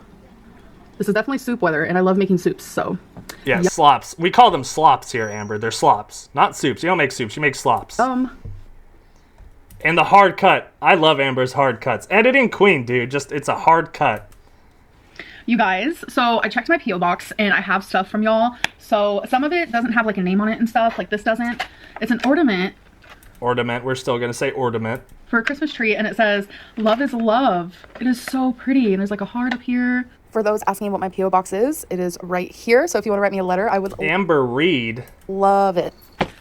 this is definitely soup weather, and I love making soups, so. Yeah, Yep. slops. We call them slops here, Amber. They're slops, not soups. You don't make soups. You make slops. And the hard cut. I love Amber's hard cuts. Editing queen, dude. Just, it's a hard cut. You guys, so I checked my P.O. box and I have stuff from y'all. So some of it doesn't have like a name on it and stuff, like this doesn't. It's an ornament Ornament. We're still going to say ornament. for a Christmas tree, and it says, "Love is love." It is so pretty, and there's like a heart up here. For those asking what my P.O. box is, it is right here. So if you want to write me a letter, I would Amber Reid. love it.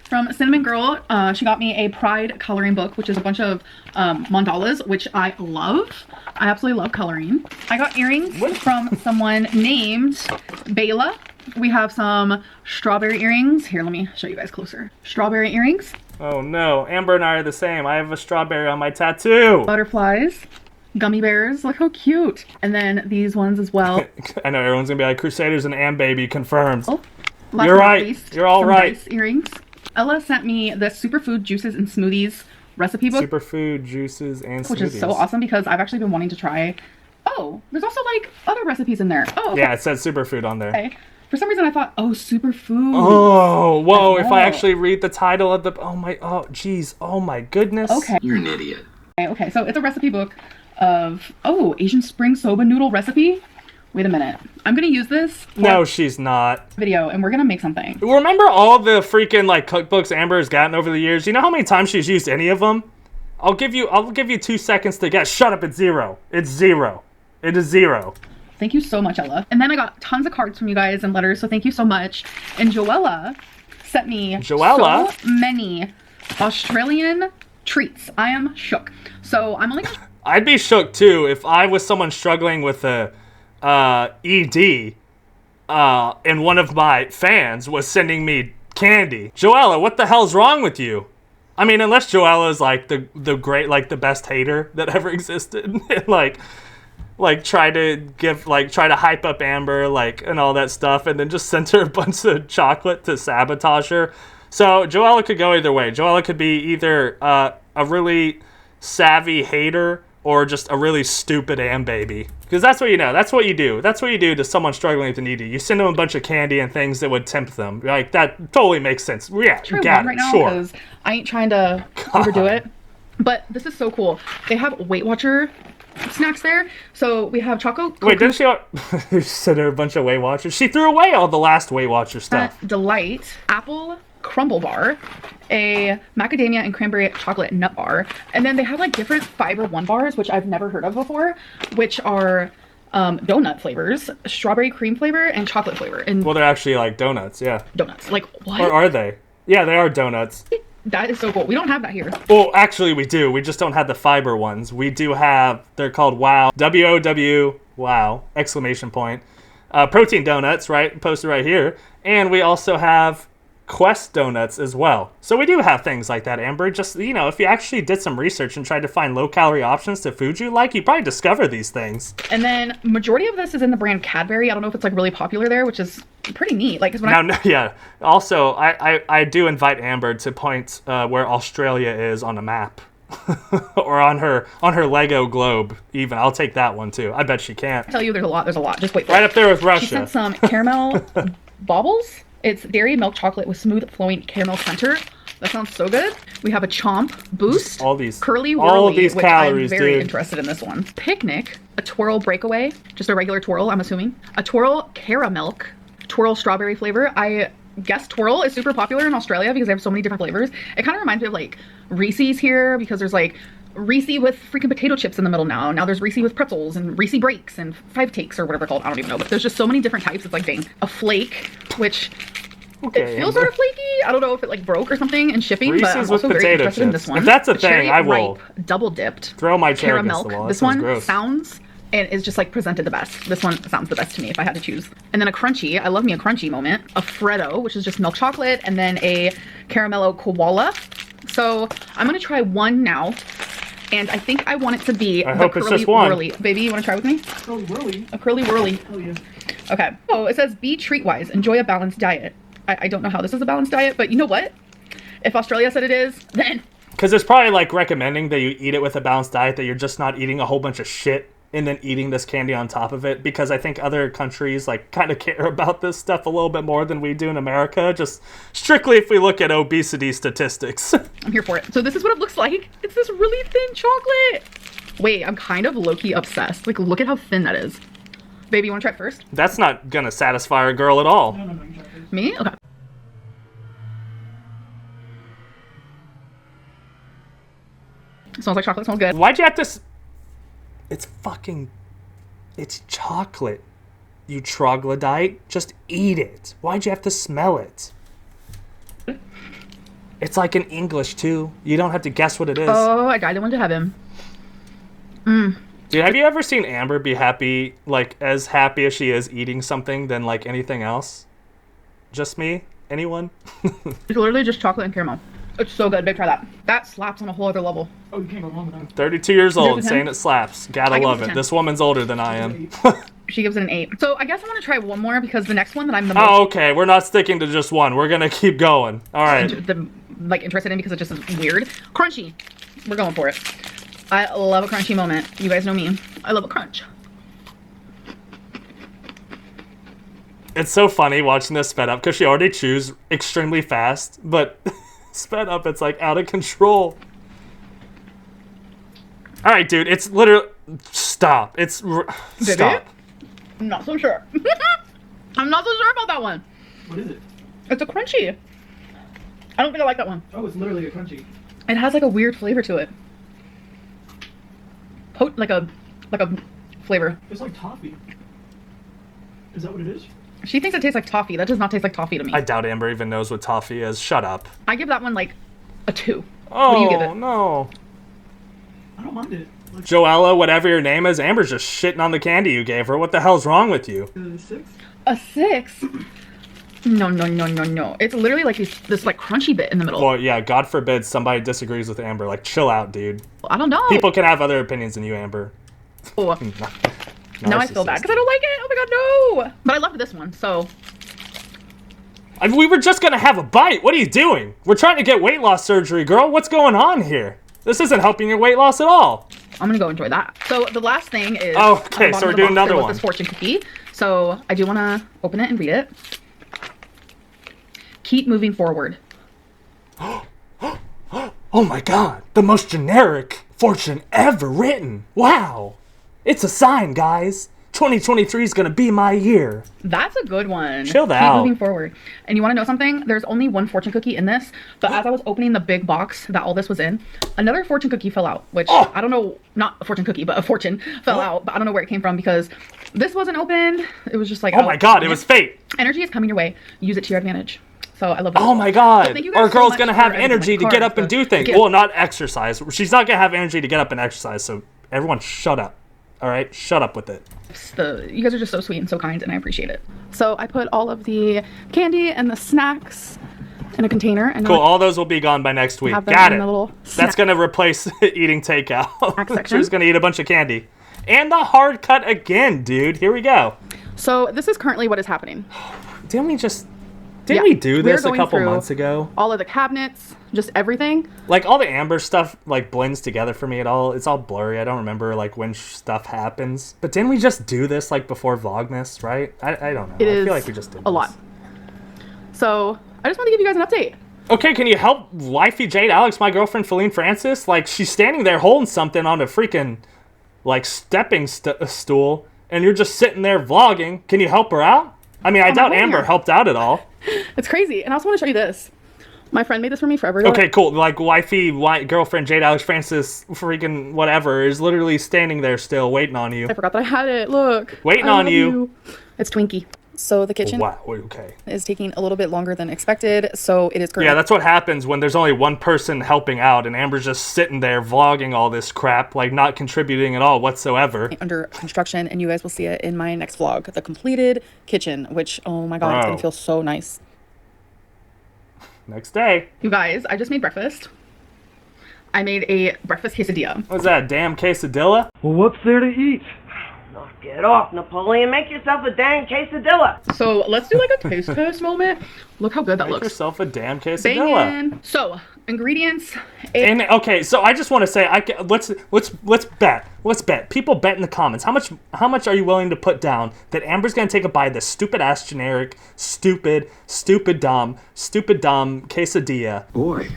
From Cinnamon Girl, she got me a Pride coloring book, which is a bunch of mandalas, which I love. I absolutely love coloring. I got earrings from someone named Bayla. We have some strawberry earrings. Here, let me show you guys closer. Strawberry earrings, Oh no, Amber and I are the same. I have a strawberry on my tattoo. butterflies, gummy bears. Look how cute. And then these ones as well. I know everyone's gonna be like, Crusaders and Am Baby confirmed. Oh, last You're but not right. least, You're all some right. Dice earrings. Ella sent me the Superfood Juices and Smoothies recipe book, Superfood, juices, and which smoothies. is so awesome because I've actually been wanting to try. Oh, there's also like other recipes in there. Oh, okay. Yeah, it said superfood on there. Okay. For some reason I thought, oh, superfood. Oh, whoa, if I well. actually read the title of the... geez, oh my goodness. Okay. You're an idiot. Okay, so it's a recipe book of, Asian spring soba noodle recipe. Wait a minute. I'm going to use this for No, she's not. video, and we're going to make something. Remember all the freaking, like, cookbooks Amber has gotten over the years? You know how many times she's used any of them? I'll give you 2 seconds to guess. Shut up, it's 0. It's 0. It is 0. Thank you so much, Ella. And then I got tons of cards from you guys and letters, so thank you so much. And Joella sent me so many Australian treats. I am shook. So I'm only gonna... I'd be shook, too, if I was someone struggling with a ED, and one of my fans was sending me candy. Joella, what the hell's wrong with you? I mean, unless Joella's like the great, like the best hater that ever existed, and like try to hype up Amber, like, and all that stuff, and then just send her a bunch of chocolate to sabotage her. So Joella could go either way. Joella could be either a really savvy hater or just a really stupid Am Baby. Because that's what you know. That's what you do. That's what you do to someone struggling with the needy. You send them a bunch of candy and things that would tempt them. Like, that totally makes sense. Yeah, True got one right it. now Sure. because I ain't trying to overdo it. But this is so cool. They have Weight Watcher snacks there. So we have chocolate. Wait, didn't she send her a bunch of Weight Watchers? She threw away all the last Weight Watcher stuff. Delight apple crumble bar, a macadamia and cranberry chocolate nut bar, and then they have like different fiber one bars, which I've never heard of before, which are donut flavors, strawberry cream flavor, and chocolate flavor. And Well, they're actually like donuts, yeah. donuts, like what? Or are they? Yeah, they are donuts. That is so cool. We don't have that here. Well, actually, we do. We just don't have the fiber ones. We do have, they're called WOW. W-O-W, wow, exclamation point. Protein donuts, right? Posted right here. And we also have Quest donuts as well. So we do have things like that, Amber. Just, you know, if you actually did some research and tried to find low-calorie options to food you like, you'd probably discover these things. And then majority of this is in the brand Cadbury. I don't know if it's like really popular there, which is pretty neat. Like, 'cause when Now, yeah. Also, I do invite Amber to point where Australia is on a map. Or on her Lego globe, even. I'll take that one, too. I bet she can't. I tell you, there's a lot. Just wait for Right it. up there with She Russia. sent some caramel baubles. It's dairy milk chocolate with smooth flowing caramel center. That sounds so good. We have a Chomp Boost. All these- Curly all Whirly, of these which calories, I'm very dude. interested in this one. Picnic, a Twirl Breakaway, just a regular twirl, I'm assuming. A Twirl Caramilk, twirl strawberry flavor. I guess twirl is super popular in Australia because they have so many different flavors. It kind of reminds me of like Reese's here because there's like Reese with freaking potato chips in the middle now. Now there's Reese with pretzels and Reese breaks and five takes or whatever they're called. I don't even know, but there's just so many different types. It's like, dang. A flake, which it feels sort of flaky. I don't know if it like broke or something in shipping, Reese's but I'm with also very potato interested in chips. this one. If that's a The thing, cherry I will ripe, double dipped throw my chair against caramel. the wall. That This sounds one gross. sounds and is just like presented the best. This one sounds the best to me if I had to choose. And then a crunchy, I love me a crunchy moment. A Freddo, which is just milk chocolate, and then a caramello koala. So I'm gonna try one now. And I think I want it to be I the hope it's curly just one. whirly. Baby, you wanna try with me? Curly whirly. A curly whirly. Oh yeah. Okay. Oh, it says be treat-wise. Enjoy a balanced diet. I don't know how this is a balanced diet, but you know what? If Australia said it is, then Because it's probably like recommending that you eat it with a balanced diet, that you're just not eating a whole bunch of shit and then eating this candy on top of it. Because I think other countries like kind of care about this stuff a little bit more than we do in America. Just strictly if we look at obesity statistics. I'm here for it. So this is what it looks like. It's this really thin chocolate. Wait, I'm kind of low-key obsessed. Like, look at how thin that is. Baby, you want to try it first? That's not gonna satisfy a girl at all. No, you try first. Me? Okay. Smells like chocolate. Smells good. Why'd you have to? It's chocolate. You troglodyte. Just eat it. Why'd you have to smell it? It's like in English too. You don't have to guess what it is. Oh, I died. I went to heaven. Dude, have you ever seen Amber be happy, like as happy as she is eating something than like anything else? Just me? Anyone? It's literally just chocolate and caramel. It's so good. Babe, try that. That slaps on a whole other level. Oh, you can't go wrong with that. 32 years old, Give it a saying 10? it slaps. Gotta I give it love a it. 10. This woman's older than I am. She gives it an 8. So I guess I want to try one more because the next one that I'm the most Oh, okay. We're not sticking to just one. We're gonna keep going. All right. interested in because it just is weird. Crunchy. We're going for it. I love a crunchy moment. You guys know me. I love a crunch. It's so funny watching this sped up because she already chews extremely fast, but sped up, it's like out of control. All right, dude. It's literally stop. Stop. I'm not so sure. I'm not so sure about that one. What is it? It's a crunchy. I don't think I like that one. Oh, it's literally a crunchy. It has like a weird flavor to it. Like a flavor. It's like toffee. Is that what it is? She thinks it tastes like toffee. That does not taste like toffee to me. I doubt Amber even knows what toffee is. Shut up. I give that one like a 2. Oh, What do you give it? no. I don't mind it. Like, Joella, whatever your name is, Amber's just shitting on the candy you gave her. What the hell's wrong with you? 6? A 6? No. It's literally like this like crunchy bit in the middle. Well, yeah, God forbid somebody disagrees with Amber. Like, chill out, dude. I don't know. People can have other opinions than you, Amber. Oh, now I feel bad because I don't like it. Oh my god, no! But I loved this one, so I mean, we were just gonna have a bite. What are you doing? We're trying to get weight loss surgery, girl. What's going on here? This isn't helping your weight loss at all. I'm gonna go enjoy that. So the last thing is Oh, okay, at the bottom so we're of the doing box, another there was one. This fortune cookie. So I do want to open it and read it. Keep moving forward. Oh my god, the most generic fortune ever written. Wow. It's a sign, guys. 2023 is gonna be my year. That's a good one. Chill Keep out. moving forward. And you want to know something? There's only one fortune cookie in this, but as I was opening the big box that all this was in, another fortune cookie fell out, which Oh. I don't know, not a fortune cookie, but a fortune fell out, but I don't know where it came from because this wasn't opened. It was just like, Oh my god, it was fate. Energy is coming your way. Use it to your advantage. So I love that. Oh my god. thank you guys Our so girl's much gonna for have everything, energy like to get cards, up and the do things. gift. Well, not exercise. She's not gonna have energy to get up and exercise, so everyone shut up. Alright? Shut up with it. You guys are just so sweet and so kind, and I appreciate it. So I put all of the candy and the snacks in a container, and Cool, then all those will be gone by next week. have them Got in it. the little That's snack gonna replace eating takeout. section. She's gonna eat a bunch of candy. And the hard cut again, dude. Here we go. So this is currently what is happening. Didn't we Yeah, we do we're this a going couple through months ago? All of the cabinets, just everything. Like all the Amber stuff like blends together for me at all. It's all blurry. I don't remember like when stuff happens. But didn't we just do this like before Vlogmas, right? I don't know. It I is feel like we just did a lot. So I just want to give you guys an update. Okay, can you help wifey Jade Alex, my girlfriend Feline Francis? Like she's standing there holding something on a freaking like stepping stool, and you're just sitting there vlogging. Can you help her out? I mean, I doubt way Amber here. helped out at all. It's crazy. And I also want to show you this. My friend made this for me forever ago. Okay, cool. Like, girlfriend Jade Alex Francis, freaking whatever, is literally standing there still waiting on you. I forgot that I had it. Look. Waiting I on love you. It's Twinkie. So the kitchen Wow, okay. is taking a little bit longer than expected. So it is currently Yeah, that's what happens when there's only one person helping out and Amber's just sitting there vlogging all this crap, like not contributing at all whatsoever. under construction, and you guys will see it in my next vlog. The completed kitchen, which, oh my god, it's Bro. gonna feel so nice. Next day. You guys, I just made breakfast. I made a breakfast quesadilla. What's that, damn quesadilla? Well, what's there to eat? Get off, Napoleon. Make yourself a dang quesadilla. So let's do like a taste test moment. Look how good that Make looks. yourself a damn quesadilla. Bangin'. So ingredients. And okay, so I just want to say, let's bet. People bet in the comments. How much are you willing to put down that Amber's gonna take a bite of this stupid ass generic, stupid dumb quesadilla? Boy,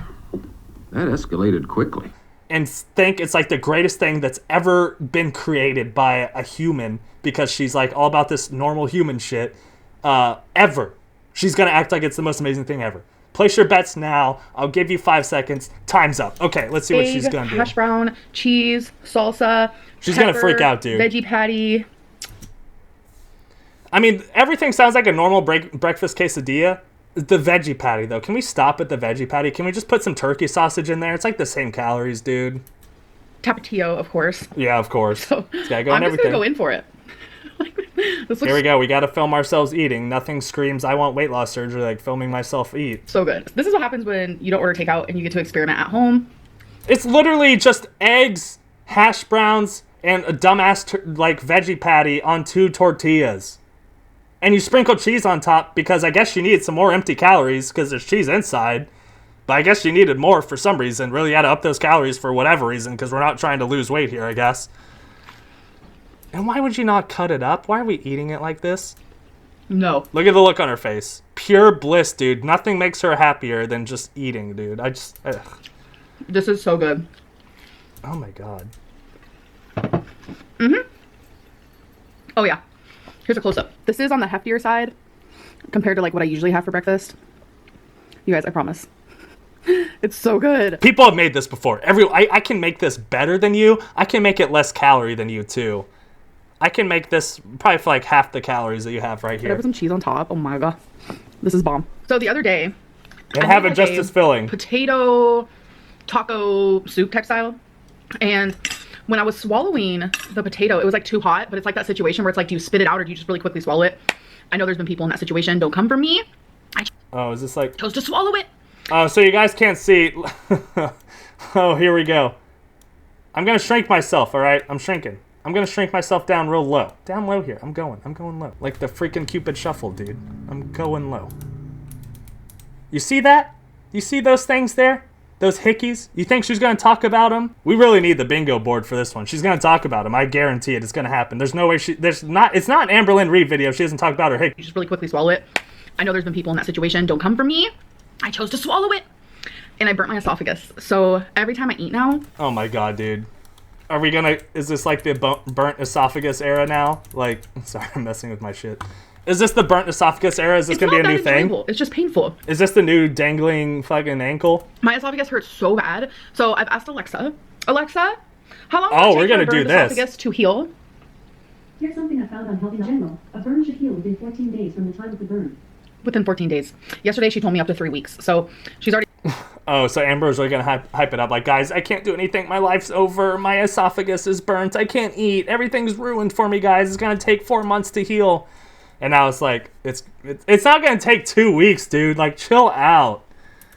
that escalated quickly. And think it's like the greatest thing that's ever been created by a human because she's like all about this normal human shit ever. She's gonna act like it's the most amazing thing ever. Place your bets now. I'll give you 5 seconds. Time's up. Okay, let's see what she's gonna do. Hash brown, cheese, salsa. She's gonna freak out, dude. Veggie patty. I mean, everything sounds like a normal breakfast quesadilla. The veggie patty, though. Can we stop at the veggie patty? Can we just put some turkey sausage in there? It's like the same calories, dude. Tapatio, of course. Yeah, of course. So It's gotta go I'm in just everything. gonna go in for it. This looks Here we go. We gotta film ourselves eating. Nothing screams, I want weight loss surgery, like filming myself eat. so good. This is what happens when you don't order takeout and you get to experiment at home. It's literally just eggs, hash browns, and a dumbass like veggie patty on 2 tortillas. And you sprinkle cheese on top because I guess you need some more empty calories because there's cheese inside. But I guess you needed more for some reason. Really had to up those calories for whatever reason because we're not trying to lose weight here, I guess. And why would you not cut it up? Why are we eating it like this? No. Look at the look on her face. Pure bliss, dude. Nothing makes her happier than just eating, dude. Ugh. This is so good. Oh my god. Oh yeah. Here's a close-up. This is on the heftier side compared to like what I usually have for breakfast. You guys, I promise. It's so good. People have made this before. I can make this better than you. I can make it less calorie than you too. I can make this probably for like half the calories that you have right Could I here. put some cheese on top? Oh my god. This is bomb. So the other day, And I have made, it just like, as filling. potato taco soup type style. And when I was swallowing the potato, it was like too hot, but it's like that situation where it's like, do you spit it out or do you just really quickly swallow it? I know there's been people in that situation. Don't come for me. I Oh, is this like... chose to swallow it. Oh, so you guys can't see. Oh, here we go. I'm going to shrink myself, all right? I'm shrinking. I'm going to shrink myself down real low. Down low here. I'm going low. Like the freaking Cupid shuffle, dude. I'm going low. You see that? You see those things there? Those hickeys? You think she's going to talk about them? We really need the bingo board for this one. She's going to talk about them. I guarantee it. It's going to happen. There's no way it's not an Amberlynn Reid video if she doesn't talk about her hickeys. You just really quickly swallow it. I know there's been people in that situation. Don't come for me. I chose to swallow it. And I burnt my esophagus. So every time I eat now. Oh my god, dude. Are we gonna... Is this like the burnt esophagus era now? Like... Sorry, I'm messing with my shit. Is this the burnt esophagus era? Is this gonna be a new thing? It's just painful. Is this the new dangling fucking ankle? My esophagus hurts so bad. So I've asked Alexa, how long Oh, will we're it take gonna for a do burned this. esophagus to heal? Here's something I found on Health in General. A burn should heal within 14 days from the time of the burn. Within 14 days. Yesterday she told me up to 3 weeks. So she's already... Oh, so Amber's really gonna hype it up. Like, guys, I can't do anything. My life's over. My esophagus is burnt. I can't eat. Everything's ruined for me, guys. It's gonna take 4 months to heal. And now it's like, it's not gonna take 2 weeks, dude. Like, chill out.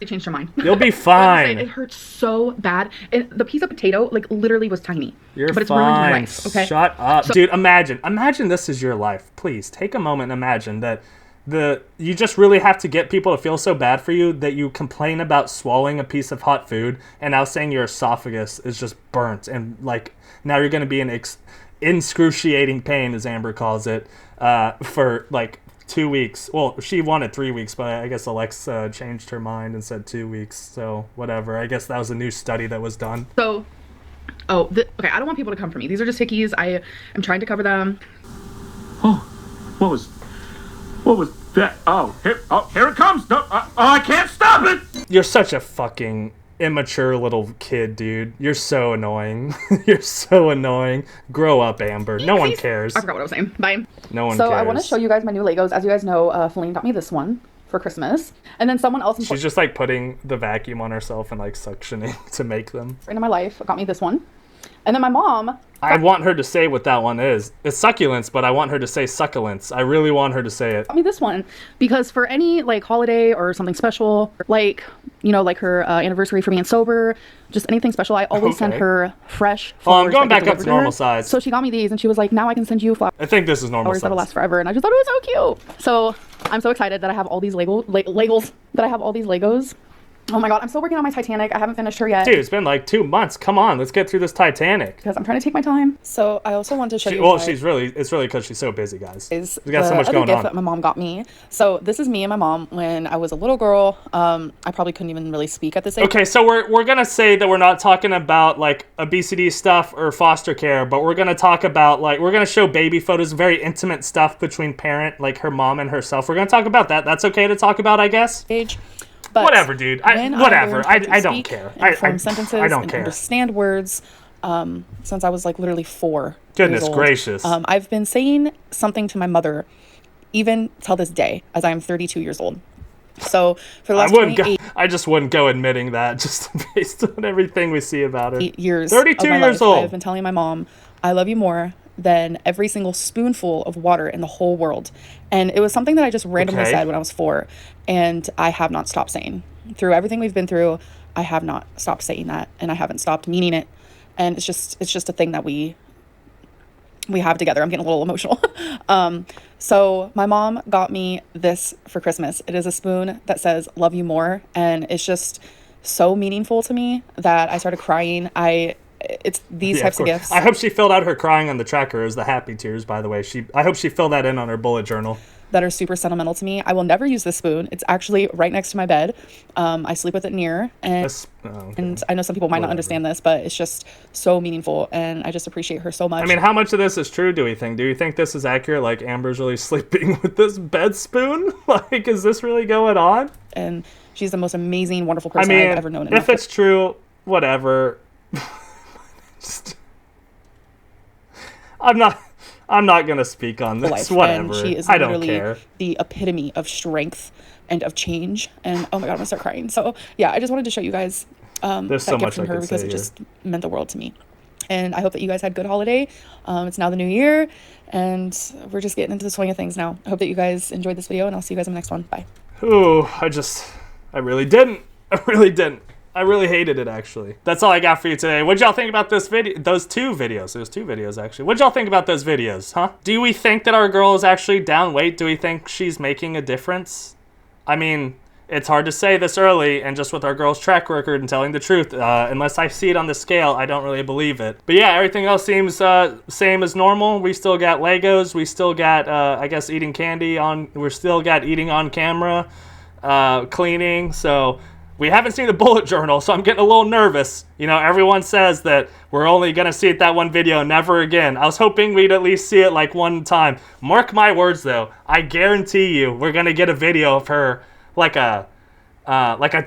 They changed her mind. You'll be But fine. it hurts so bad. And the piece of potato, like, literally was tiny. You're but it's ruined my fine. life, okay? Shut up. Dude, imagine this is your life. Please, take a moment and imagine that you just really have to get people to feel so bad for you that you complain about swallowing a piece of hot food and now saying your esophagus is just burnt and, like, now you're going to be in excruciating pain, as Amber calls it, for, like, 2 weeks. Well, she wanted 3 weeks, but I guess Alexa changed her mind and said 2 weeks. So whatever. I guess that was a new study that was done. So, okay, I don't want people to come for me. These are just hickeys. I am trying to cover them. Oh, what What was that? Oh, here it comes. No, I can't stop it. You're such a fucking immature little kid, dude. You're so annoying. You're so annoying. Grow up, Amber. No one cares. I forgot what I was saying. Bye. No one So cares. I want to show you guys my new Legos. As you guys know, Feline got me this one for Christmas. And then someone else She's just like putting the vacuum on herself and like suctioning to make them. in my life got me this one. And then my mom... I want her to say what that one is. It's succulents, but I want her to say succulents. I really want her to say it. got me this one because for any like holiday or something special, like, you know, like her anniversary for being sober, just anything special, I always send her fresh flowers. Oh, I'm going that get back up to delivered her. normal size. So she got me these and she was like, now I can send you flowers. I think this is normal size. That'll last forever. And I just thought it was so cute. So I'm so excited that I have all these Legos. Oh my god, I'm still working on my Titanic. I haven't finished her yet. Dude, it's been like 2 months. Come on, let's get through this Titanic. Because I'm trying to take my time. So I also want to show you. Well, it's really because she's so busy, guys. We got so much other going gift on. that my mom got me. So this is me and my mom when I was a little girl. I probably couldn't even really speak at this age. Okay, so we're gonna say that we're not talking about like obesity stuff or foster care, but we're gonna talk about like we're gonna show baby photos, very intimate stuff between parent, like her mom and herself. We're gonna talk about that. That's okay to talk about, I guess. But whatever, dude. Whatever. I don't care. Form sentences I don't and care. understand words. Since I was like literally 4. Goodness years old. gracious. I've been saying something to my mother, even till this day, as I am 32 years old. So for the last 28 I just wouldn't go admitting that, just based on everything we see about her. years, 32 of my years life, old. I've been telling my mom, I love you more than every single spoonful of water in the whole world. And it was something that I just randomly said when I was 4, and I have not stopped saying. Through everything we've been through, I have not stopped saying that, and I haven't stopped meaning it. And it's just a thing that we have together. I'm getting a little emotional. So my mom got me this for Christmas. It is a spoon that says love you more, and it's just so meaningful to me that I started crying. It's these types of gifts. I hope she filled out her crying on the tracker as the happy tears, by the way. I hope she filled that in on her bullet journal. That are super sentimental to me. I will never use this spoon. It's actually right next to my bed. I sleep with it near, and and I know some people might not understand this, but it's just so meaningful, and I just appreciate her so much. I mean, how much of this is true, do we think? Do you think this is accurate? Like, Amber's really sleeping with this bed spoon? Like, is this really going on? And she's the most amazing, wonderful person I've ever known in my life. If it's true, whatever. I'm not gonna speak on this. Whatever. And she is I don't literally care. the epitome of strength and of change. And oh my god, I'm gonna start crying. So yeah, I just wanted to show you guys There's that so gift much from I her could because say it here. just meant the world to me. And I hope that you guys had a good holiday. It's now the new year, and we're just getting into the swing of things now. I hope that you guys enjoyed this video, and I'll see you guys in the next one. Bye. Ooh, I really didn't. I really hated it, actually. That's all I got for you today. What'd y'all think about this video? Those 2 videos. There's 2 videos, actually. What'd y'all think about those videos, huh? Do we think that our girl is actually down weight? Do we think she's making a difference? I mean, it's hard to say this early, and just with our girl's track record and telling the truth, unless I see it on the scale, I don't really believe it. But yeah, everything else seems same as normal. We still got Legos. We still got, I guess, eating candy on. We still got eating on camera, cleaning. So we haven't seen the bullet journal, so I'm getting a little nervous. You know, everyone says that we're only going to see it that one video, never again. I was hoping we'd at least see it like one time. Mark my words, though. I guarantee you we're going to get a video of her, like a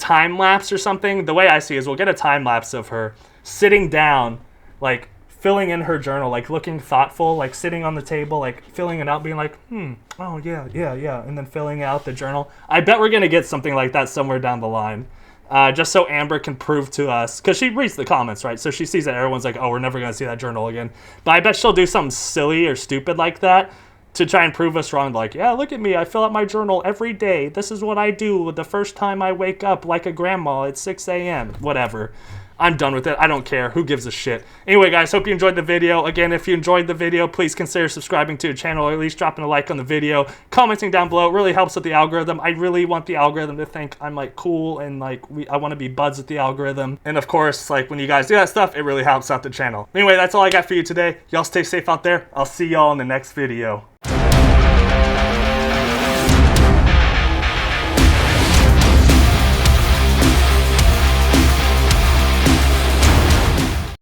time lapse or something. The way I see it is we'll get a time lapse of her sitting down, like filling in her journal, like looking thoughtful, like sitting on the table, like filling it out, being like, oh yeah, and then filling out the journal. I bet we're going to get something like that somewhere down the line. Just so Amber can prove to us, because she reads the comments, right? So she sees that everyone's like, oh, we're never going to see that journal again. But I bet she'll do something silly or stupid like that to try and prove us wrong. Like, yeah, look at me. I fill out my journal every day. This is what I do the first time I wake up like a grandma at 6 a.m. Whatever. I'm done with it. I don't care. Who gives a shit? Anyway, guys, hope you enjoyed the video. Again, if you enjoyed the video, please consider subscribing to the channel, or at least dropping a like on the video. Commenting down below. It really helps with the algorithm. I really want the algorithm to think I'm, like, cool, and, like, I want to be buds with the algorithm. And, of course, like, when you guys do that stuff, it really helps out the channel. Anyway, that's all I got for you today. Y'all stay safe out there. I'll see y'all in the next video.